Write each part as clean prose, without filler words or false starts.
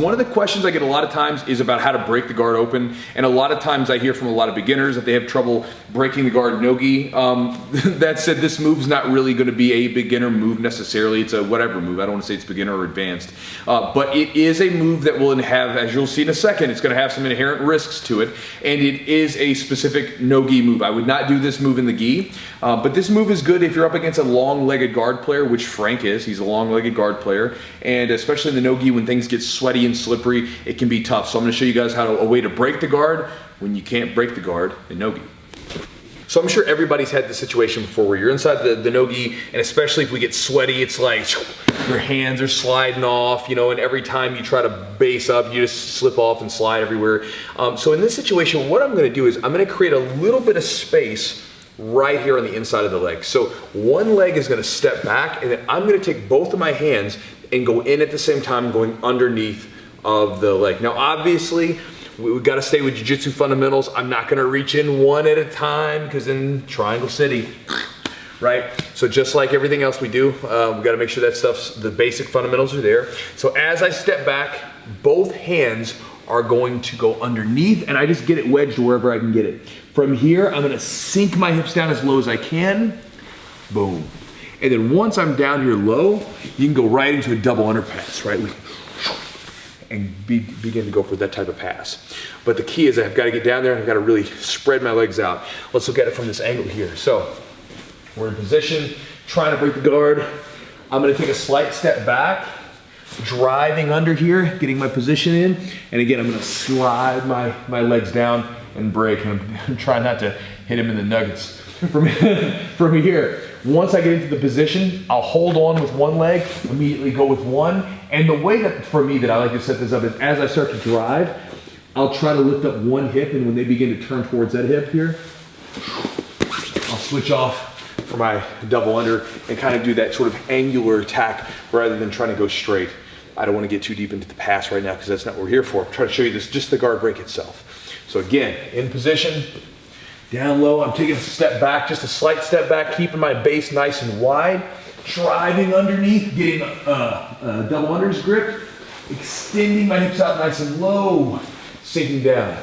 one of the questions I get a lot of times is about how to break the guard open. And a lot of times I hear from a lot of beginners that they have trouble breaking the guard no-gi. That said, this move's not really gonna be a beginner move necessarily. It's a whatever move. I don't wanna say it's beginner or advanced. But it is a move that will have, as you'll see in a second, it's gonna have some inherent risks to it. And it is a specific no-gi move. I would not do this move in the gi. But this move is good if you're up against a long-legged guard player, which Frank is. He's a long-legged guard player. And especially in the no-gi, when things get sweaty and slippery, it can be tough. So I'm gonna show you guys a way to break the guard when you can't break the guard in no-gi. So I'm sure everybody's had this situation before where you're inside the no-gi, and especially if we get sweaty, it's like your hands are sliding off, you know, and every time you try to base up, you just slip off and slide everywhere. So in this situation, what I'm gonna do is I'm gonna create a little bit of space right here on the inside of the leg. So one leg is gonna step back, and then I'm gonna take both of my hands and go in at the same time, going underneath of the leg. Now, obviously, we've got to stay with jiu-jitsu fundamentals. I'm not going to reach in one at a time because in Triangle City, right? So just like everything else we do, we've got to make sure that stuff's, the basic fundamentals are there. So as I step back, both hands are going to go underneath, and I just get it wedged wherever I can get it. From here, I'm going to sink my hips down as low as I can. Boom. And then once I'm down here low, you can go right into a double underpass, right? And begin to go for that type of pass. But the key is I've got to get down there and I've got to really spread my legs out. Let's look at it from this angle here. So we're in position, trying to break the guard. I'm going to take a slight step back, driving under here, getting my position in. And again, I'm going to slide my legs down and break. And I'm trying not to hit him in the nuggets. From here, once I get into the position, I'll hold on with one leg, immediately go with one. And the way that, for me, that I like to set this up is as I start to drive, I'll try to lift up one hip, and when they begin to turn towards that hip here, I'll switch off for my double under and kind of do that sort of angular attack rather than trying to go straight. I don't want to get too deep into the pass right now because that's not what we're here for. I'm trying to show you this, just the guard break itself. So again, in position, down low, I'm taking a step back, just a slight step back, keeping my base nice and wide, driving underneath, getting a double unders grip, extending my hips out nice and low, sinking down.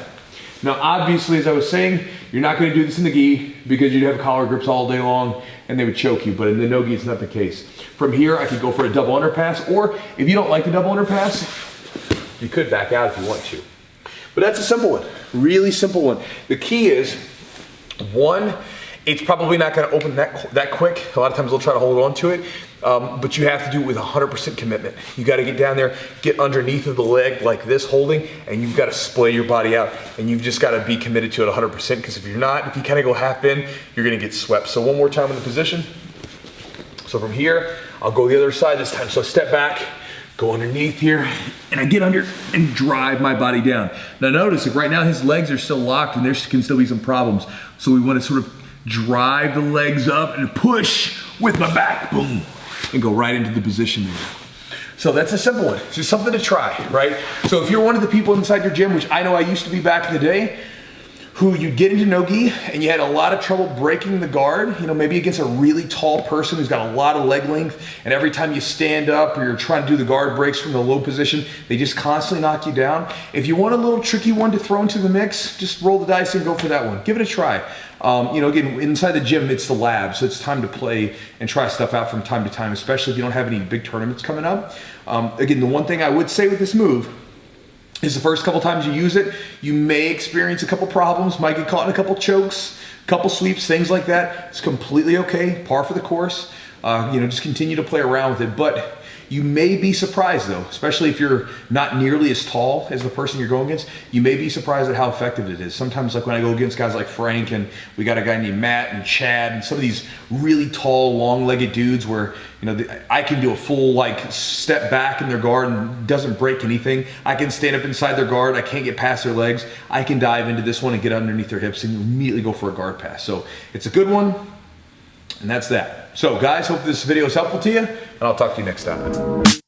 Now obviously, as I was saying, you're not going to do this in the gi because you'd have collar grips all day long and they would choke you, but in the no-gi it's not the case. From here, I could go for a double underpass, or if you don't like the double underpass, you could back out if you want to. But that's a simple one, really simple one. The key is, one, it's probably not going to open that quick. A lot of times they'll try to hold on to it, but you have to do it with 100% commitment. You got to get down there, get underneath of the leg like this, holding, and you've got to splay your body out, and you've just got to be committed to it 100%, because if you're not, if you kind of go half in, you're going to get swept. So one more time in the position. So from here, I'll go the other side this time. So step back, go underneath here, and I get under and drive my body down. Now notice, like right now his legs are still locked and there can still be some problems. So we want to sort of drive the legs up and push with my back, boom, and go right into the position there. So that's a simple one. It's just something to try, right? So if you're one of the people inside your gym, which I know I used to be back in the day, who you get into no-gi and you had a lot of trouble breaking the guard, you know, maybe against a really tall person who's got a lot of leg length, and every time you stand up or you're trying to do the guard breaks from the low position, they just constantly knock you down. If you want a little tricky one to throw into the mix, just roll the dice and go for that one. Give it a try. You know, again, inside the gym, it's the lab, so it's time to play and try stuff out from time to time, especially if you don't have any big tournaments coming up. Again, the one thing I would say with this move is the first couple times you use it, you may experience a couple problems, might get caught in a couple chokes, couple sweeps, things like that. It's completely okay, par for the course. You know, just continue to play around with it. But you may be surprised though, especially if you're not nearly as tall as the person you're going against, you may be surprised at how effective it is. Sometimes like when I go against guys like Frank, and we got a guy named Matt and Chad and some of these really tall, long-legged dudes where, you know, I can do a full like step back in their guard and doesn't break anything. I can stand up inside their guard, I can't get past their legs. I can dive into this one and get underneath their hips and immediately go for a guard pass. So it's a good one, and that's that. So guys, hope this video is helpful to you, and I'll talk to you next time.